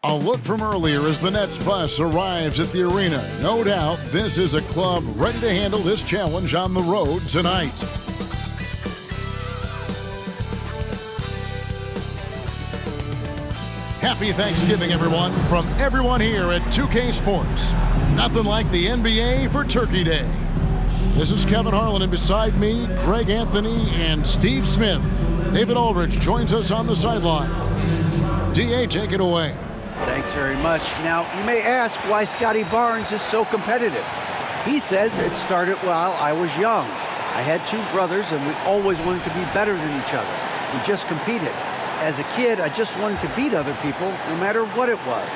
A look from earlier as the Nets bus arrives at the arena. No doubt this is a club ready to handle this challenge on the road tonight. Happy Thanksgiving, everyone, from everyone here at 2K Sports. Nothing like the NBA for Turkey Day. This is Kevin Harlan, and beside me, Greg Anthony and Steve Smith. David Aldridge joins us on the sideline. DA, take it away. Thanks very much. Now, you may ask why Scotty Barnes is so competitive. He says it started while I was young. I had two brothers, and we always wanted to be better than each other. We just competed. As a kid, I just wanted to beat other people, no matter what it was.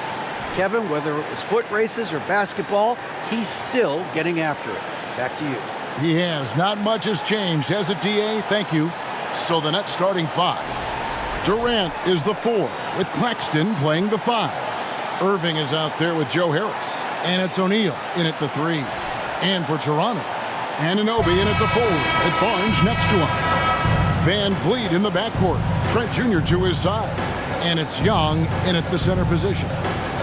Kevin, whether it was foot races or basketball, he's still getting after it. Back to you. He has. Not much has changed, has it, DA? Thank you. So the Nets starting five. Durant is the 4, with Claxton playing the 5. Irving is out there with Joe Harris. And it's O'Neal in at the 3. And for Toronto, Anunoby in at the 4, with Barnes next to him. Van Vliet in the backcourt. Trent Jr. to his side. And it's Young in at the center position.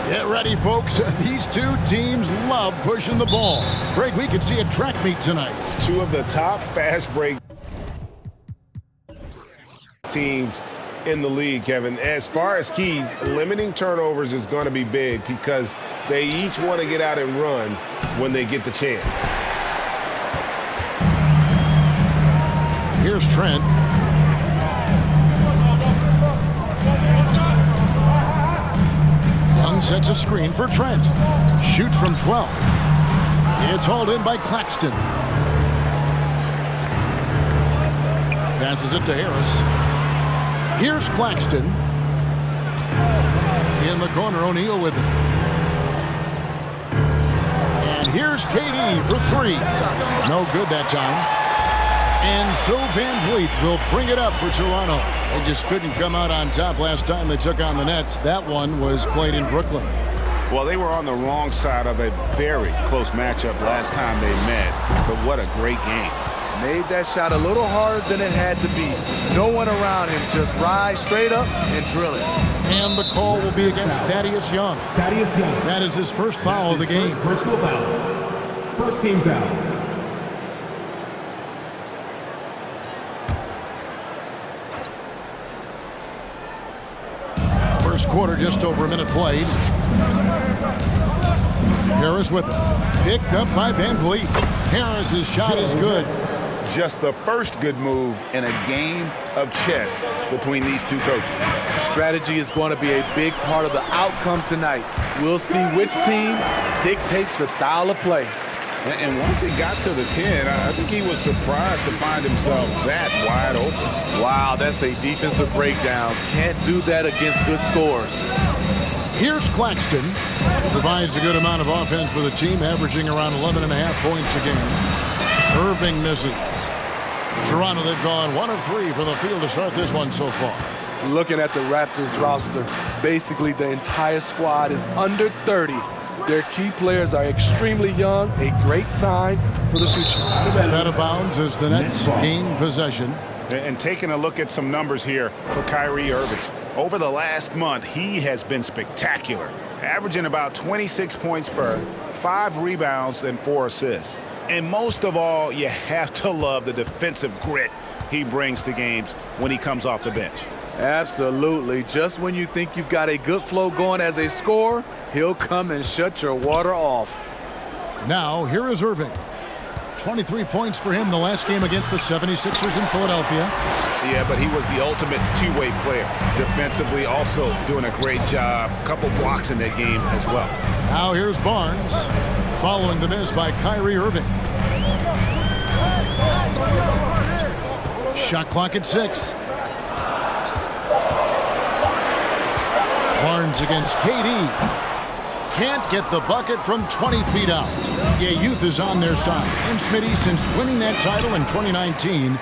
Get ready, folks. These two teams love pushing the ball. Greg, we could see a track meet tonight. Two of the top fast break teams in the league, Kevin. As far as keys, limiting turnovers is going to be big because they each want to get out and run when they get the chance. Here's Trent. Young sets a screen for Trent. Shoots from 12. It's hauled in by Claxton. Passes it to Harris. Here's Claxton. In the corner, O'Neal with it. And here's KD for 3. No good that time. And so Van Vliet will bring it up for Toronto. They just couldn't come out on top last time they took on the Nets. That one was played in Brooklyn. Well, they were on the wrong side of a very close matchup last time they met. But what a great game. Made that shot a little harder than it had to be. No one around him, just ride straight up and drill it. And the call will be against Thaddeus Young. That is his first foul of the game. Personal foul. First team foul. First quarter, just over a minute played. Harris with it. Picked up by Van Vliet. Harris's shot is good. Just the first good move in a game of chess between these two coaches. Strategy is going to be a big part of the outcome tonight. We'll see which team dictates the style of play. And once he got to the 10, I think he was surprised to find himself that wide open. Wow, that's a defensive breakdown. Can't do that against good scores. Here's Claxton. Provides a good amount of offense for the team, averaging around 11.5 points a game. Irving misses. Toronto, they've gone 1 of 3 from the field to start this one so far. Looking at the Raptors roster, basically the entire squad is under 30. Their key players are extremely young, a great sign for the future. And out of bounds as the Nets gain possession. And taking a look at some numbers here for Kyrie Irving. Over the last month, he has been spectacular, averaging about 26 points per, 5 rebounds, and 4 assists. And most of all, you have to love the defensive grit he brings to games when he comes off the bench. Absolutely. Just when you think you've got a good flow going as a scorer, he'll come and shut your water off. Now, here is Irving. 23 points for him the last game against the 76ers in Philadelphia. Yeah, but he was the ultimate two-way player. Defensively, also doing a great job. A couple blocks in that game as well. Now here's Barnes, following the miss by Kyrie Irving. Shot clock at 6. Barnes against KD. Can't get the bucket from 20 feet out. Yeah, youth is on their side. And Smitty, since winning that title in 2019,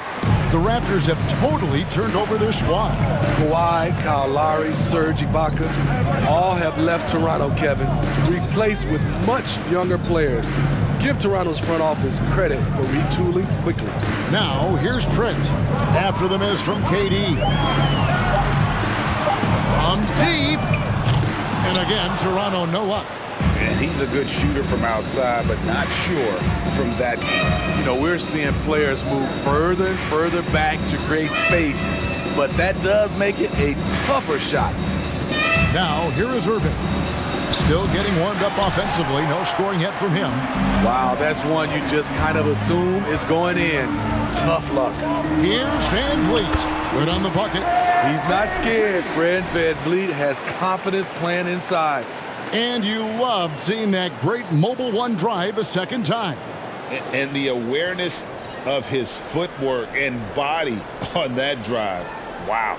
the Raptors have totally turned over their squad. Kawhi, Kyle Lowry, Serge Ibaka, all have left Toronto, Kevin, replaced with much younger players. Give Toronto's front office credit for retooling quickly. Now, here's Trent after the miss from KD. From deep. And again, Toronto no luck. And he's a good shooter from outside, but not sure from that deep. You know, we're seeing players move further and further back to create space, but that does make it a tougher shot. Now, here is Irving. Still getting warmed up offensively. No scoring yet from him. Wow, that's one you just kind of assume is going in. Tough luck. Here's Van Vliet. Good on the bucket. He's not scared. Fred Van Vliet has confidence playing inside. And you love seeing that great mobile one drive a second time. And the awareness of his footwork and body on that drive. Wow.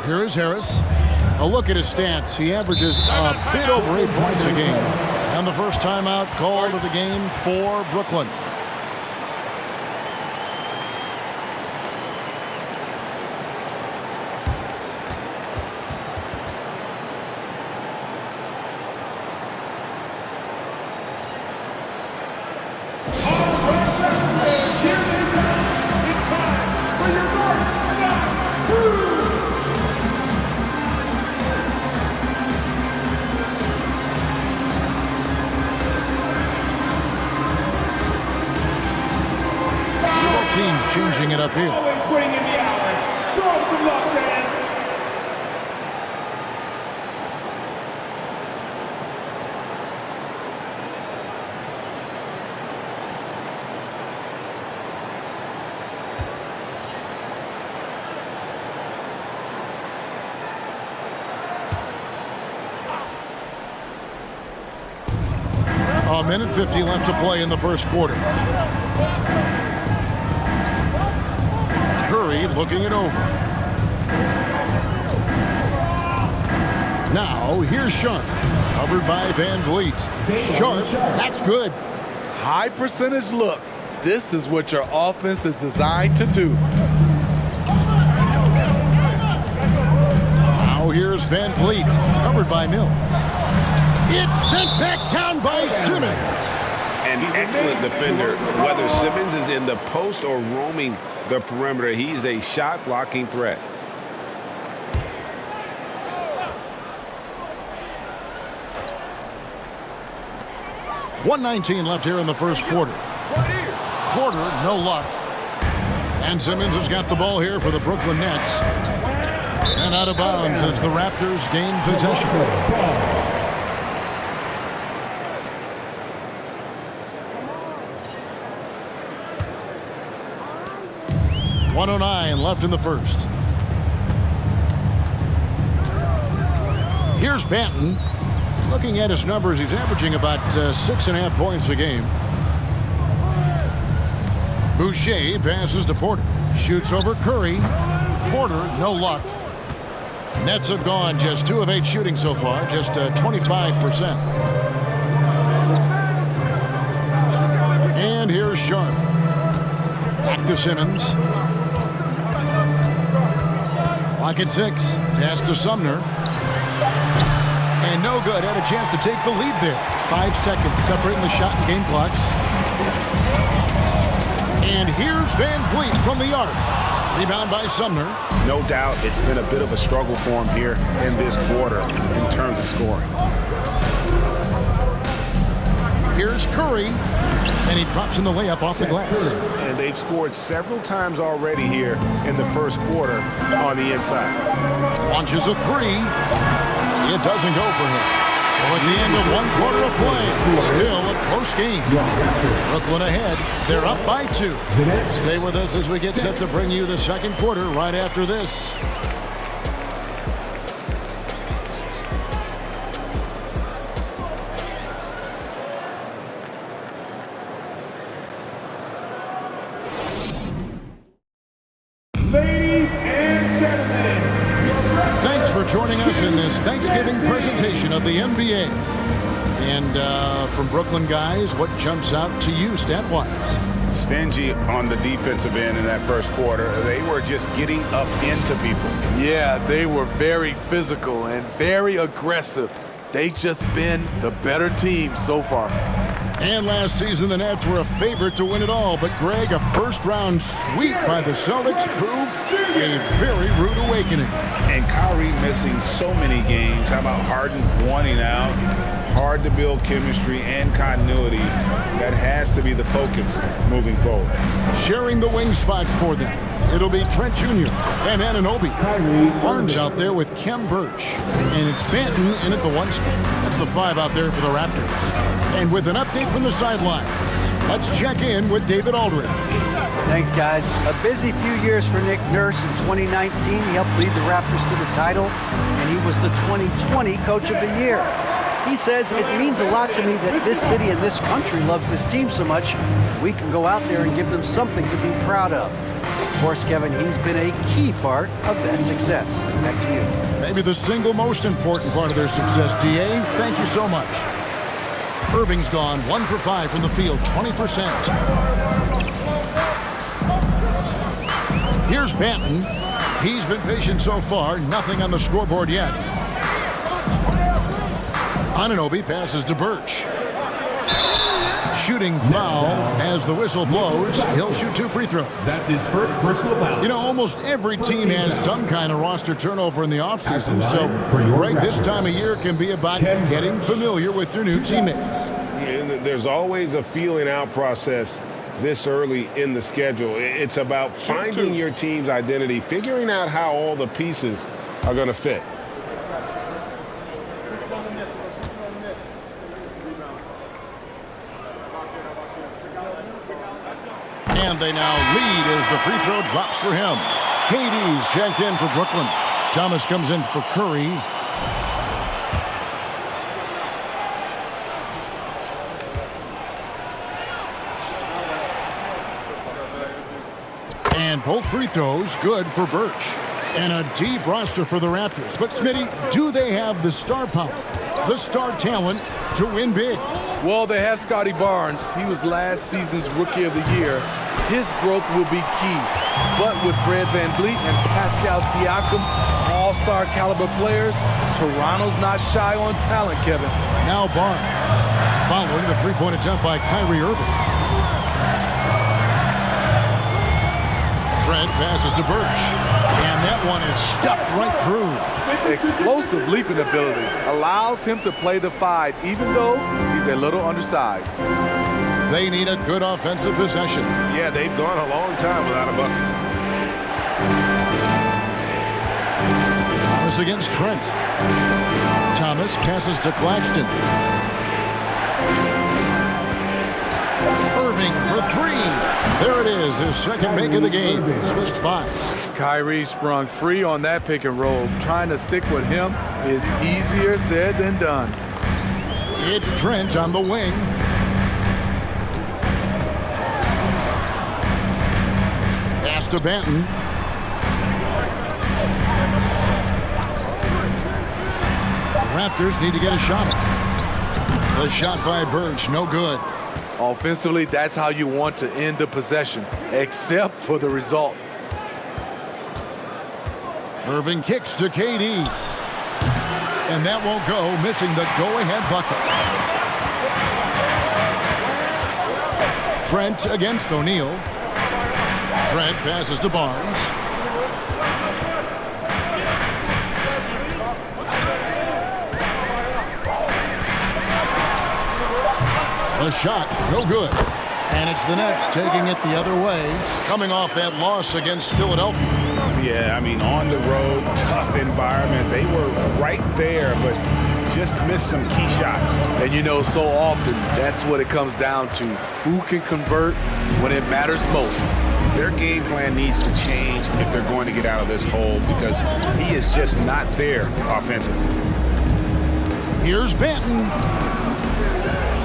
Here is Harris. A look at his stats. He averages a bit over 8 points a game. And the first timeout called of the game for Brooklyn. Teams changing it up here. Always putting in the hours. Show him some love, fans. A minute 50 left to play in the first quarter. Curry looking it over. Now, here's Sharp. Covered by Van Vliet. Sharp, that's good. High percentage look. This is what your offense is designed to do. Now, here's Van Vliet. Covered by Mills. It's sent back down by Simmons. An excellent defender, whether Simmons is in the post or roaming the perimeter. He's a shot blocking threat. .119 left here in the first quarter. Porter, no luck. And Simmons has got the ball here for the Brooklyn Nets. And out of bounds as the Raptors gain possession. 109 left in the first. Here's Banton. Looking at his numbers, he's averaging about 6.5 points a game. Boucher passes to Porter. Shoots over Curry. Porter, no luck. Nets have gone just 2 of 8 shooting so far, just 25%. And here's Sharp. Back to Simmons. Clock at 6. Pass to Sumner. And no good. Had a chance to take the lead there. 5 seconds separating the shot and game clocks. And here's Van Vliet from the arc. Rebound by Sumner. No doubt it's been a bit of a struggle for him here in this quarter in terms of scoring. Here's Curry. And he drops in the layup off the glass. And they've scored several times already here in the first quarter on the inside. Launches a 3. It doesn't go for him. So at the end of 1 quarter of play, still a close game. Brooklyn ahead. They're up by 2. Stay with us as we get set to bring you the second quarter right after this. Ladies and gentlemen, Thanks for joining us in this Thanksgiving presentation of the NBA. And from Brooklyn guys, what jumps out to you stat-wise? Stingy on the defensive end in that first quarter. They were just getting up into people. Yeah, they were very physical and very aggressive. They just been the better team so far. And last season, the Nets were a favorite to win it all. But, Greg, a first-round sweep by the Celtics proved a very rude awakening. And Kyrie missing so many games. How about Harden wanting out? Hard to build chemistry and continuity. That has to be the focus moving forward. Sharing the wing spots for them, it'll be Trent Jr. and Anunoby. Barnes out there with Kem Birch. And it's Banton in at the 1 spot. That's the 5 out there for the Raptors. And with an update from the sidelines, let's check in with David Aldridge. Thanks, guys. A busy few years for Nick Nurse. In 2019, he helped lead the Raptors to the title, and he was the 2020 Coach of the Year. He says, it means a lot to me that this city and this country loves this team so much, we can go out there and give them something to be proud of. Of course, Kevin, he's been a key part of that success. Back to you. Maybe the single most important part of their success, D.A. Thank you so much. Irving's gone 1 for 5 from the field, 20%. Here's Banton. He's been patient so far, nothing on the scoreboard yet. Anunoby passes to Birch. Shooting foul as the whistle blows. He'll shoot 2 free throws. That's his first personal foul. You know, almost every team has some kind of roster turnover in the offseason, so right this time of year can be about getting familiar with your new teammates. And there's always a feeling out process this early in the schedule. It's about finding your team's identity, figuring out how all the pieces are going to fit. And they now lead as the free throw drops for him. KD's checked in for Brooklyn. Thomas comes in for Curry. And both free throws good for Birch. And a deep roster for the Raptors. But, Smitty, do they have the star power, the star talent to win big? Well, they have Scotty Barnes. He was last season's Rookie of the Year. His growth will be key. But with Fred VanVleet and Pascal Siakam, all-star caliber players, Toronto's not shy on talent, Kevin. Now Barnes, following the three-point attempt by Kyrie Irving. Trent passes to Birch, and that one is stuffed right through. Explosive leaping ability allows him to play the 5, even though he's a little undersized. They need a good offensive possession. Yeah, they've gone a long time without a bucket. Thomas against Trent. Thomas passes to Claxton. Irving for 3. There it is, his second make of the game. He's missed 5. Kyrie sprung free on that pick and roll. Trying to stick with him is easier said than done. It's Trent on the wing. Pass to Banton. The Raptors need to get a shot. The shot by Birch, no good. Offensively, that's how you want to end the possession, except for the result. Irving kicks to KD. And that won't go, missing the go-ahead bucket. Trent against O'Neal. Trent passes to Barnes. The shot, no good. And it's the Nets taking it the other way, coming off that loss against Philadelphia. Yeah, I mean, on the road, tough environment. They were right there, but just missed some key shots. And you know, so often, that's what it comes down to. Who can convert when it matters most? Their game plan needs to change if they're going to get out of this hole because he is just not there offensively. Here's Banton.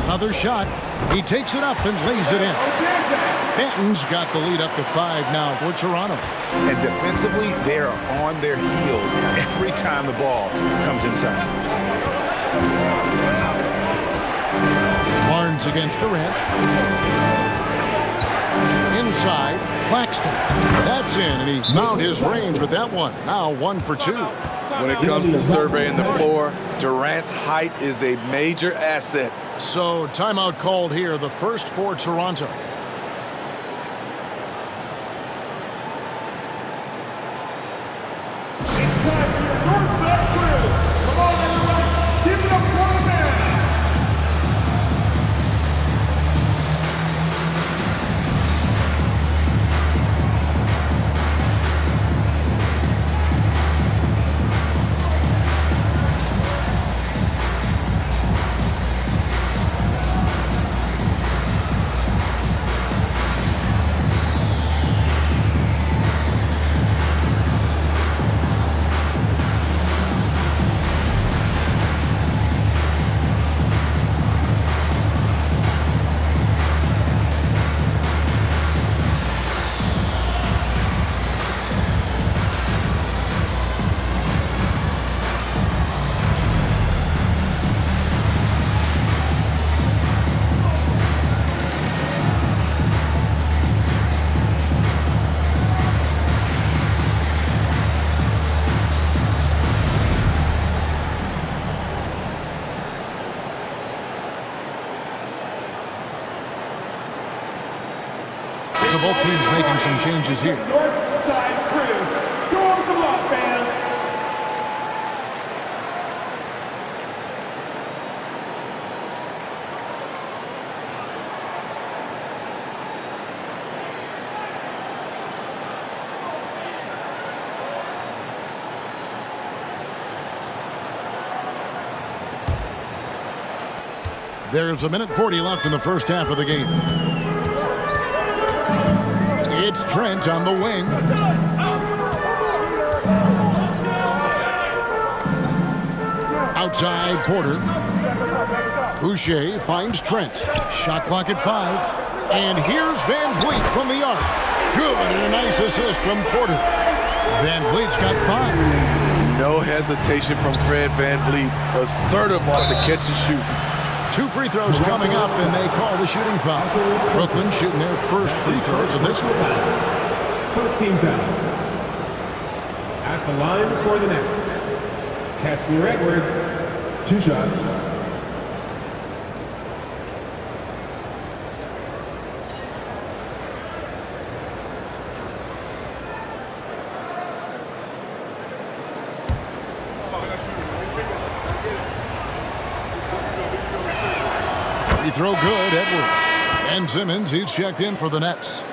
Another shot. He takes it up and lays it in. Banton's got the lead up to 5 now for Toronto. And defensively, they are on their heels every time the ball comes inside. Barnes against Durant. Inside, Claxton. That's in, and he found his range with that one. Now 1 for 2. When it comes to surveying the floor, Durant's height is a major asset. So timeout called here, the first for Toronto. It's time for your Northside crew. Come on, everyone. Give it up for the man. So both teams making some changes here. Northside crew. Show them some love, fans. There's a minute 40 left in the first half of the game. It's Trent on the wing. Outside, Porter. Boucher finds Trent. Shot clock at 5. And here's Van Vliet from the arc. Good, and a nice assist from Porter. Van Vliet's got 5. No hesitation from Fred Van Vliet. Assertive off the catch and shoot. 2 free throws coming up, and they call the shooting foul. Brooklyn shooting their first free throws of this one. First team foul. At the line for the Nets. Kessler Edwards, 2 shots. Free throw good, Edwards. And Simmons, he's checked in for the Nets.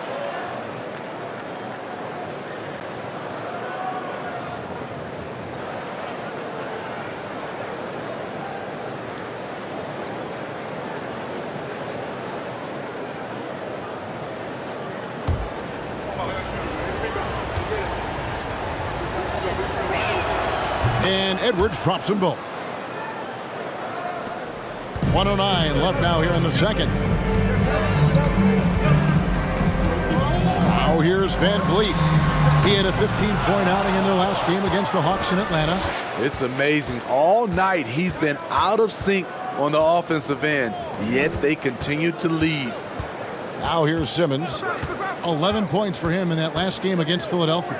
And Edwards drops them both. 1:09 left now here in the second. Now here's Van Vliet. He had a 15-point outing in their last game against the Hawks in Atlanta. It's amazing. All night he's been out of sync on the offensive end, yet they continue to lead. Now here's Simmons. 11 points for him in that last game against Philadelphia.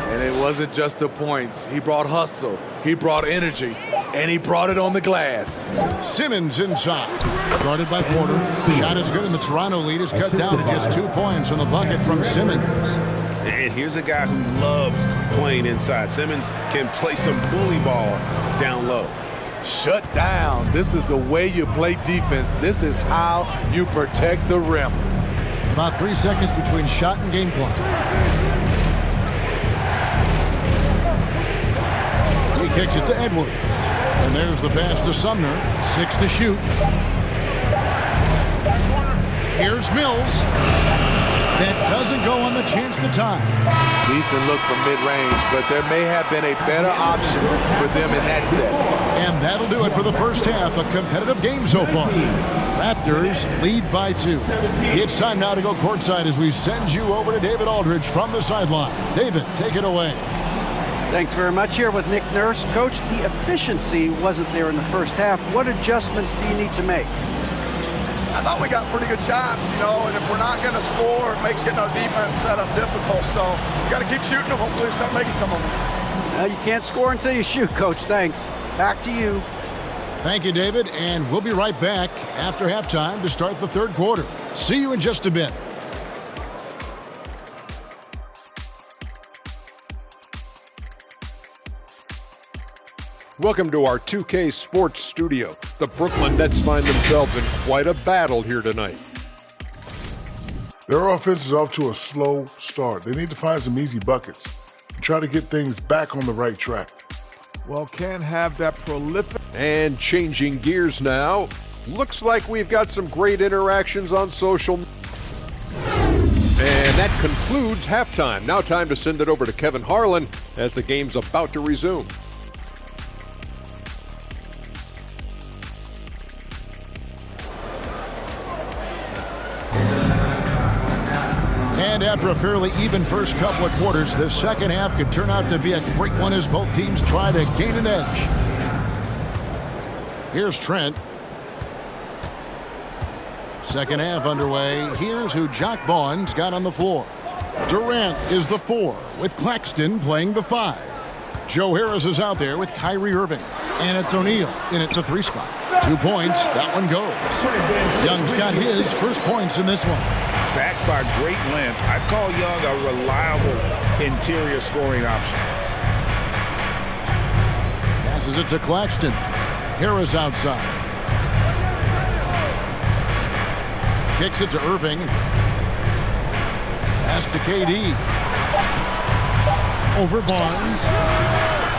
And it wasn't just the points. He brought hustle, he brought energy, and he brought it on the glass. Simmons inside. Guarded by Porter. Shot is good, and the Toronto lead is cut down to just 2 points on the bucket from Simmons. And here's a guy who loves playing inside. Simmons can play some bully ball down low. Shut down. This is the way you play defense. This is how you protect the rim. About 3 seconds between shot and game clock. He kicks it to Edwards. And there's the pass to Sumner. 6 to shoot. Here's Mills. That doesn't go on the chance to tie. Decent look from mid-range, but there may have been a better option for them in that set. And that'll do it for the first half. A competitive game so far. Raptors lead by 2. It's time now to go courtside as we send you over to David Aldridge from the sideline. David, take it away. Thanks very much. Here with Nick Nurse. Coach, the efficiency wasn't there in the first half. What adjustments do you need to make? I thought we got pretty good shots, you know, and if we're not going to score, it makes getting our defense set up difficult. So we got to keep shooting them. Hopefully we start making some of them. Well, you can't score until you shoot, Coach. Thanks. Back to you. Thank you, David, and we'll be right back after halftime to start the third quarter. See you in just a bit. Welcome to our 2K Sports Studio. The Brooklyn Nets find themselves in quite a battle here tonight. Their offense is off to a slow start. They need to find some easy buckets and try to get things back on the right track. Well, can't have that prolific. And changing gears now, looks like we've got some great interactions on social. And that concludes halftime. Now time to send it over to Kevin Harlan as the game's about to resume. And after a fairly even first couple of quarters, the second half could turn out to be a great one as both teams try to gain an edge. Here's Trent. Second half underway. Here's who Jock Vaughn's got on the floor. Durant is the 4, with Claxton playing the 5. Joe Harris is out there with Kyrie Irving. And it's O'Neal in at the 3 spot. 2 points, that one goes. Young's got his first points in this one. Backed by great length, I call Young a reliable interior scoring option. Passes it to Claxton. Harris outside. Kicks it to Irving. Pass to KD. Over Barnes.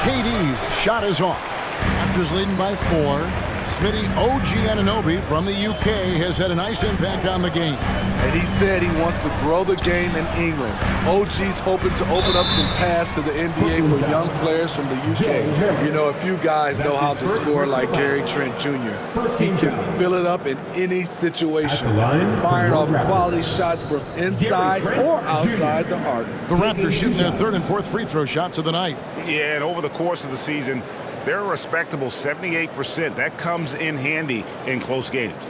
KD's shot is off. Raptors leading by 4. Smitty OG Anunoby from the UK has had a nice impact on the game. And he said he wants to grow the game in England. OG's hoping to open up some paths to the NBA for young players from the UK. You know, a few guys know how to score like Gary Trent Jr. He can fill it up in any situation, firing off quality shots from inside or outside the arc. The Raptors shooting their 3rd and 4th free throw shots of the night. Yeah, and over the course of the season, they're a respectable 78%. That comes in handy in close games.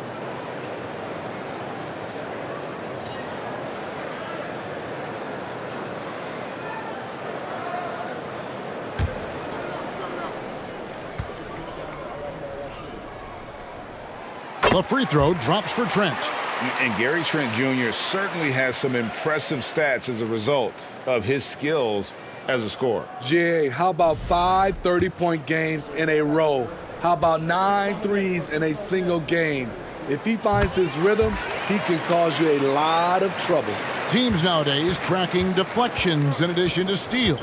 The free throw drops for Trent. And Gary Trent Jr. certainly has some impressive stats as a result of his skills as a scorer. Jay, how about 5 30-point games in a row? How about 9 threes in a single game? If he finds his rhythm, he can cause you a lot of trouble. Teams nowadays tracking deflections in addition to steals.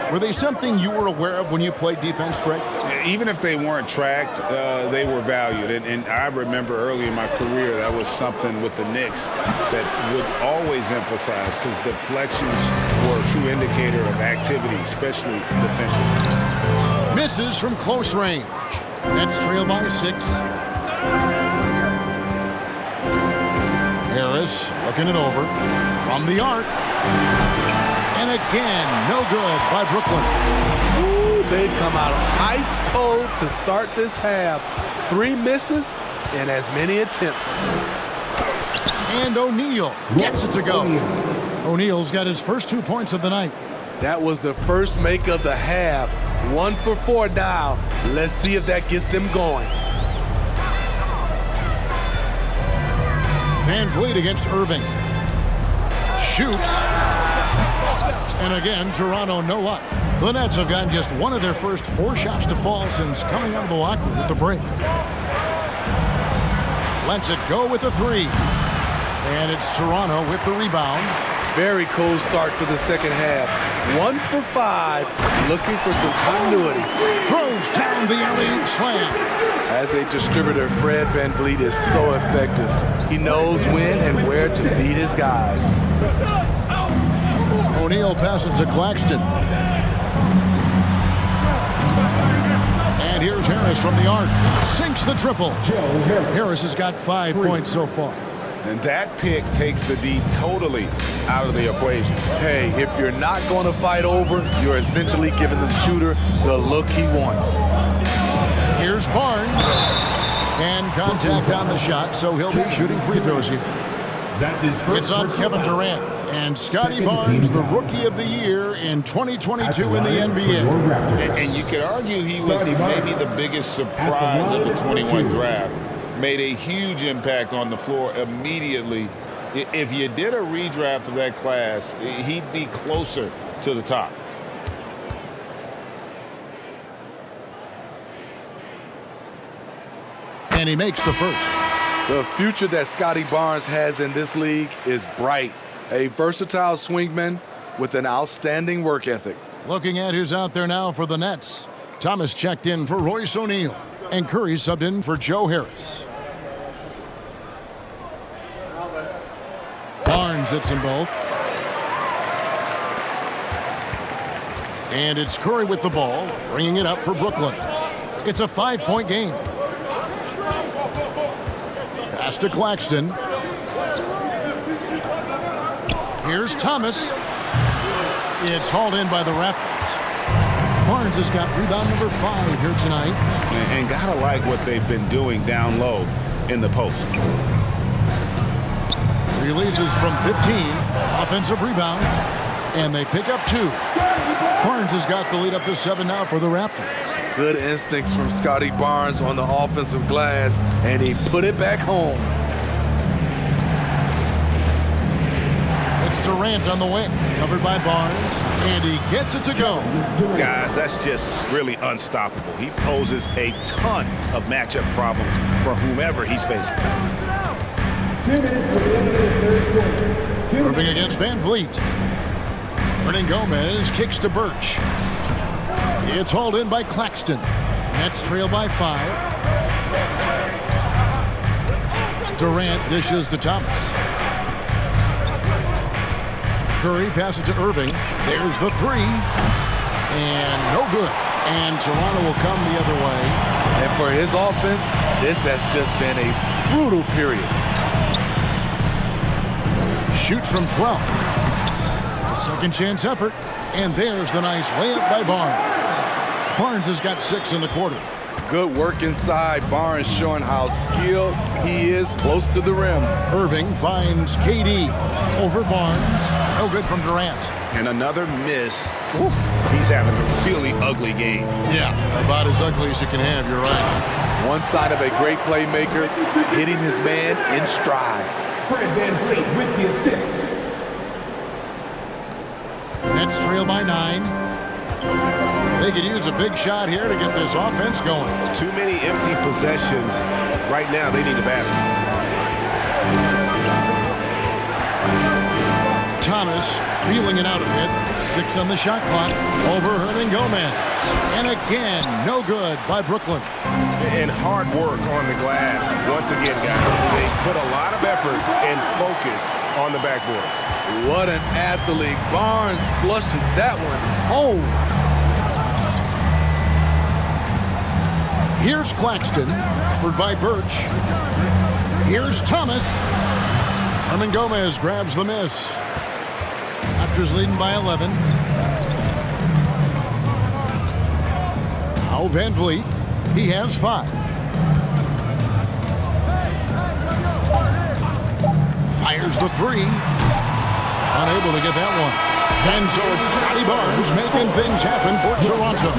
Were they something you were aware of when you played defense, Greg? Even if they weren't tracked, they were valued. And I remember early in my career, that was something with the Knicks that would always emphasize, because deflections were a true indicator of activity, especially defensively. Misses from close range. Nets trail by 6. Harris looking it over from the arc. And again, no good by Brooklyn. Ooh, they've come out ice cold to start this half. 3 misses and as many attempts. And O'Neal gets it to go. O'Neal's got his first 2 points of the night. That was the first make of the half. 1 for 4 now. Let's see if that gets them going. Van Vliet against Irving. Shoots. And again, Toronto no luck. The Nets have gotten just one of their first 4 shots to fall since coming out of the locker room with the break. Lets it go with the 3. And it's Toronto with the rebound. Very cold start to the second half. 1 for 5, looking for some continuity. Throws down the alley-oop slam. As a distributor, Fred Van Vliet is so effective. He knows when and where to feed his guys. O'Neal passes to Claxton. And here's Harris from the arc. Sinks the triple. Harris has got 5 points so far. And that pick takes the D totally out of the equation. Hey, if you're not going to fight over, you're essentially giving the shooter the look he wants. Here's Barnes. And contact on the shot, so he'll be shooting free throws here. That's his first. It's on Kevin Durant. And Scotty Barnes, the Rookie of the Year in 2022 in the NBA. And you could argue he was maybe the biggest surprise of the 21 draft. Made a huge impact on the floor immediately. If you did a redraft of that class, he'd be closer to the top. And he makes the first. The future that Scotty Barnes has in this league is bright. A versatile swingman with an outstanding work ethic. Looking at who's out there now for the Nets. Thomas checked in for Royce O'Neal. And Curry subbed in for Joe Harris. Barnes hits them both. And it's Curry with the ball, bringing it up for Brooklyn. It's a 5-point game. Pass to Claxton. Here's Thomas. It's hauled in by the Raptors. Barnes has got rebound number 5 here tonight. And gotta like what they've been doing down low in the post. Releases from 15. Offensive rebound. And they pick up 2. Barnes has got the lead up to 7 now for the Raptors. Good instincts from Scotty Barnes on the offensive glass, and he put it back home. It's Durant on the wing, covered by Barnes, and he gets it to go. Guys, that's just really unstoppable. He poses a ton of matchup problems for whomever he's facing. 2 minutes for the end of the third quarter. Irving against Van Vliet. Gomez kicks to Birch. It's hauled in by Claxton. Nets trail by 5. Durant dishes to Thomas. Curry passes to Irving. There's the 3. And no good. And Toronto will come the other way. And for his offense, this has just been a brutal period. Shoots from 12. A second chance effort. And there's the nice layup by Barnes. Barnes has got 6 in the quarter. Good work inside. Barnes showing how skilled he is close to the rim. Irving finds KD over Barnes. No good from Durant. And another miss. Oof. He's having a really ugly game. Yeah, about as ugly as you can have, you're right. One sign of a great playmaker, hitting his man in stride. Fred VanVleet with the assist. Nets trail by 9. They could use a big shot here to get this offense going. Too many empty possessions. Right now, they need a basket. Thomas feeling it out a bit. 6 on the shot clock. Over Gomez. And again, no good by Brooklyn. And hard work on the glass. Once again, guys, they put a lot of effort and focus on the backboard. What an athlete. Barnes flushes that one home. Here's Claxton, covered by Birch. Here's Thomas. Gomez grabs the miss. Raptors leading by 11. Now Van Vliet. He has 5. Fires the 3. Unable to get that one. And so it's Scotty Barnes making things happen for Toronto.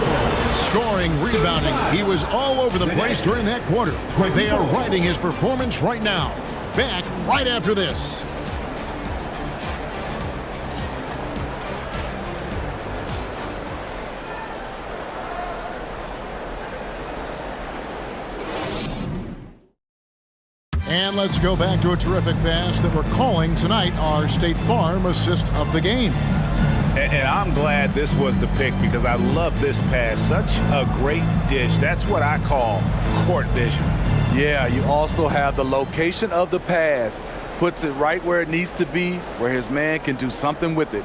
Scoring, rebounding. He was all over the place during that quarter. They are riding his performance right now. Back right after this. And let's go back to a terrific pass that we're calling tonight our State Farm assist of the game. And I'm glad this was the pick because I love this pass. Such a great dish. That's what I call court vision. Yeah, you also have the location of the pass. Puts it right where it needs to be, where his man can do something with it.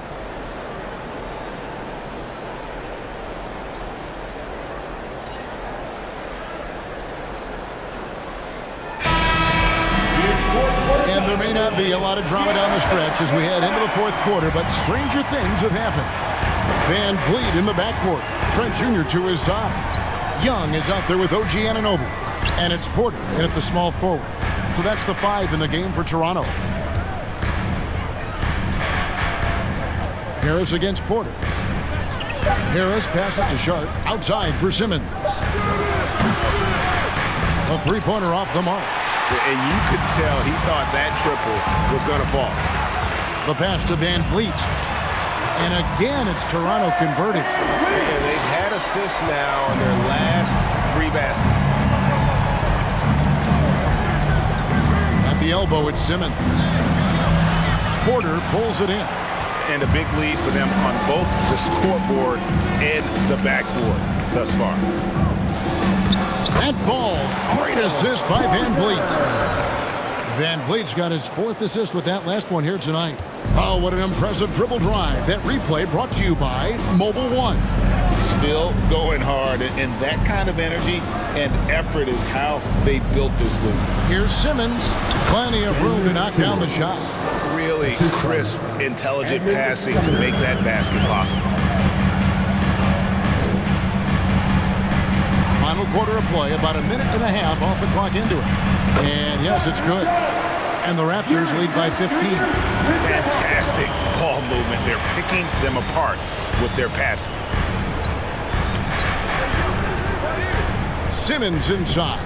And there may not be a lot of drama down the stretch as we head into the fourth quarter, but stranger things have happened. Van Vliet in the backcourt. Trent Jr. to his side. Young is out there with OG Anunoby. And it's Porter in at the small forward. So that's the 5 in the game for Toronto. Harris against Porter. Harris passes to Sharp. Outside for Simmons. A three-pointer off the mark. And you could tell he thought that triple was going to fall. The pass to Van Vliet. And again, it's Toronto converting. And they've had assists now on their last 3 baskets. At the elbow, it's Simmons. Porter pulls it in. And a big lead for them on both the scoreboard and the backboard thus far. That ball, great assist by Van Vliet. Van Vliet's got his 4th assist with that last one here tonight. Oh, what an impressive dribble drive. That replay brought to you by Mobile One. Still going hard, and that kind of energy and effort is how they built this league. Here's Simmons. Plenty of room to knock down the shot. Really crisp, intelligent passing to make that basket possible. Final quarter of play, about a minute and a half off the clock into it. And yes, it's good. And the Raptors lead by 15. Fantastic ball movement. They're picking them apart with their passing. Simmons inside.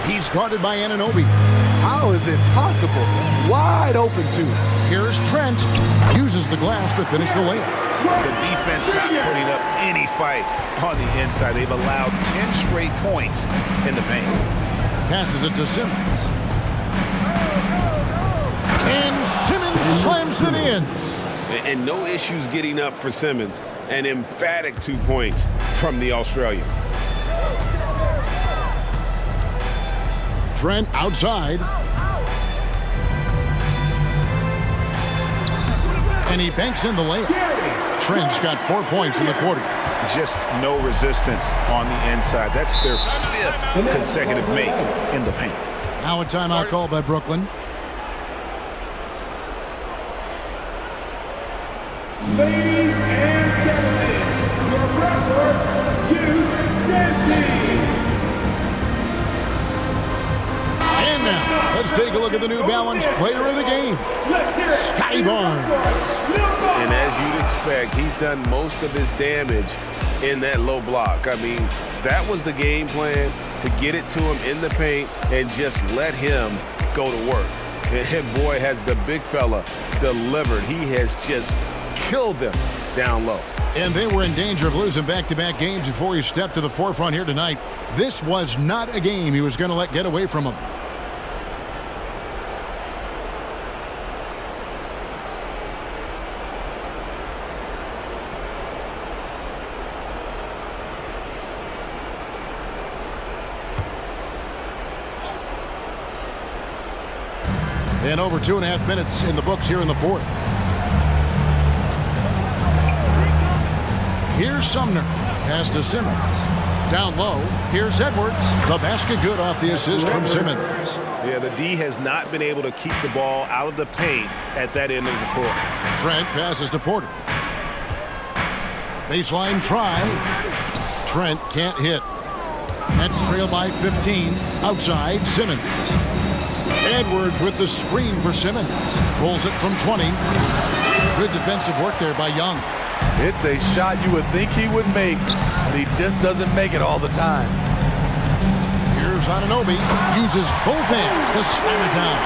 He's guarded by Anunoby. How is it possible? Wide open, too. Here's Trent. Uses the glass to finish the layup. The defense not putting up any fight on the inside. They've allowed 10 straight points in the paint. Passes it to Simmons. And Simmons slams it in. And no issues getting up for Simmons. An emphatic 2 points from the Australian. Trent outside. And he banks in the layup. Trent's got 4 points in the quarter. Just no resistance on the inside. That's their 5th consecutive make in the paint. Now a timeout called by Brooklyn. Ladies and gentlemen, your Raptors, Hugh Dansby. And now, let's take a look at the New Balance player of the game, Scotty Barnes. And as you'd expect, he's done most of his damage in that low block. I mean, that was the game plan, to get it to him in the paint and just let him go to work. And boy, has the big fella delivered. He has just killed them down low. And they were in danger of losing back-to-back games before he stepped to the forefront here tonight. This was not a game he was going to let get away from him. And over 2.5 minutes in the books here in the 4th. Here's Sumner. Pass to Simmons. Down low. Here's Edwards. The basket good off the assist from Simmons. Yeah, the D has not been able to keep the ball out of the paint at that end of the court. Trent passes to Porter. Baseline try. Trent can't hit. That's trailed by 15. Outside, Simmons. Edwards with the screen for Simmons. Pulls it from 20. Good defensive work there by Young. It's a shot you would think he would make, but he just doesn't make it all the time. Here's Anunoby. Uses both hands to slam it down.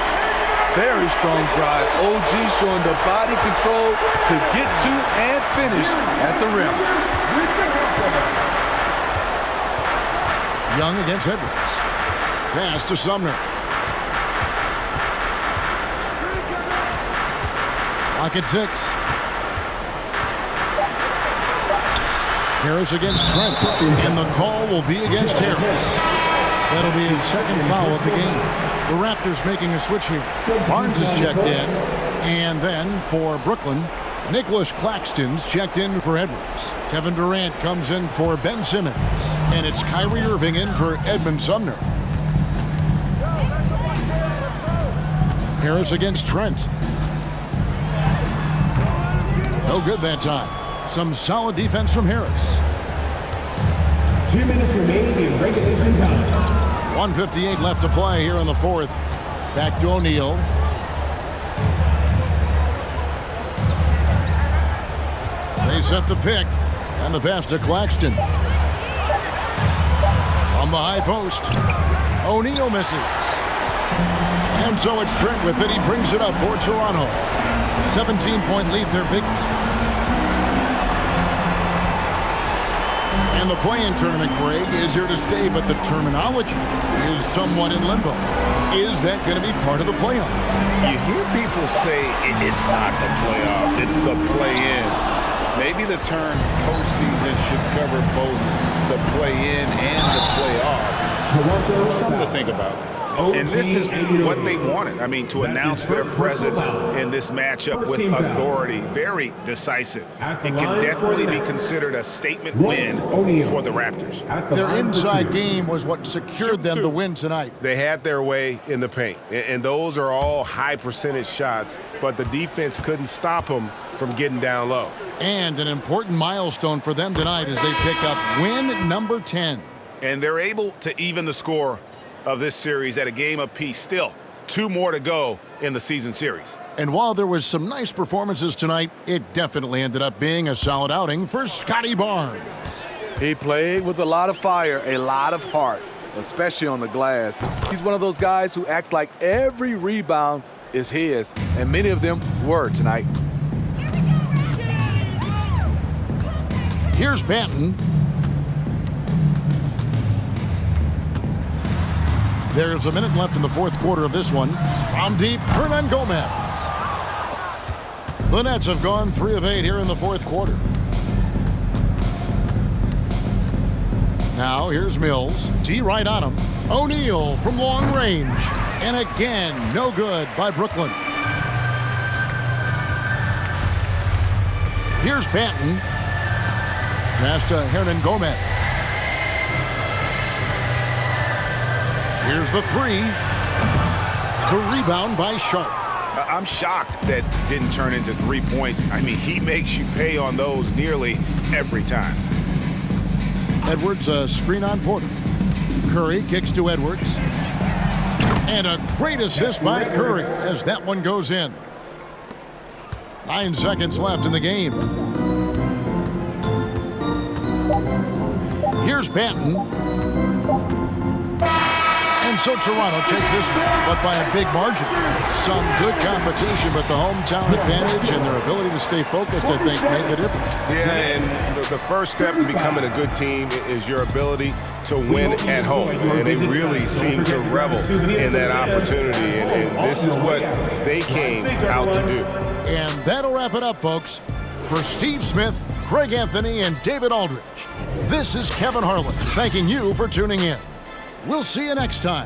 Very strong drive. OG showing the body control to get to and finish at the rim. Young against Edwards. Pass to Sumner. Lock at 6. Harris against Trent. And the call will be against Harris. That'll be his 2nd foul of the game. The Raptors making a switch here. Barnes is checked in. And then for Brooklyn, Nicholas Claxton's checked in for Edwards. Kevin Durant comes in for Ben Simmons. And it's Kyrie Irving in for Edmund Sumner. Harris against Trent. No good that time. Some solid defense from Harris. 2 minutes remaining in regulation time. 1:58 left to play here in the fourth. Back to O'Neal. They set the pick, and the pass to Claxton. From the high post, O'Neal misses. And so it's Trent with it. He brings it up for Toronto. 17-point lead, their biggest. And the play-in tournament, Greg, is here to stay, but the terminology is somewhat in limbo. Is that going to be part of the playoffs? You hear people say it's not the playoffs, it's the play-in. Maybe the term postseason should cover both the play-in and the playoff. Something to think about. And this is what they wanted. I mean, to announce their presence in this matchup with authority. Very decisive. It can definitely be considered a statement win for the Raptors. Their inside game was what secured them the win tonight. They had their way in the paint, and those are all high percentage shots, but the defense couldn't stop them from getting down low. And an important milestone for them tonight as they pick up win number 10. And they're able to even the score of this series at a game apiece. Still, 2 more to go in the season series. And while there was some nice performances tonight, it definitely ended up being a solid outing for Scotty Barnes. He played with a lot of fire, a lot of heart, especially on the glass. He's one of those guys who acts like every rebound is his, and many of them were tonight. Here's Banton. There's a minute left in the fourth quarter of this one. From deep, Hernan Gomez. The Nets have gone 3 of 8 here in the fourth quarter. Now here's Mills. D right on him. O'Neal from long range. And again, no good by Brooklyn. Here's Banton. Pass to Hernan Gomez. Here's the 3. The rebound by Sharp. I'm shocked that didn't turn into 3 points. I mean, he makes you pay on those nearly every time. Edwards, a screen on Porter. Curry kicks to Edwards. And a great assist by Curry as that one goes in. 9 seconds left in the game. Here's Banton. And so Toronto takes this one, but by a big margin. Some good competition, but the hometown advantage and their ability to stay focused, I think, made the difference. Yeah, and the first step in becoming a good team is your ability to win at home. And they really seem to revel in that opportunity. And this is what they came out to do. And that'll wrap it up, folks. For Steve Smith, Craig Anthony, and David Aldridge, this is Kevin Harlan thanking you for tuning in. We'll see you next time.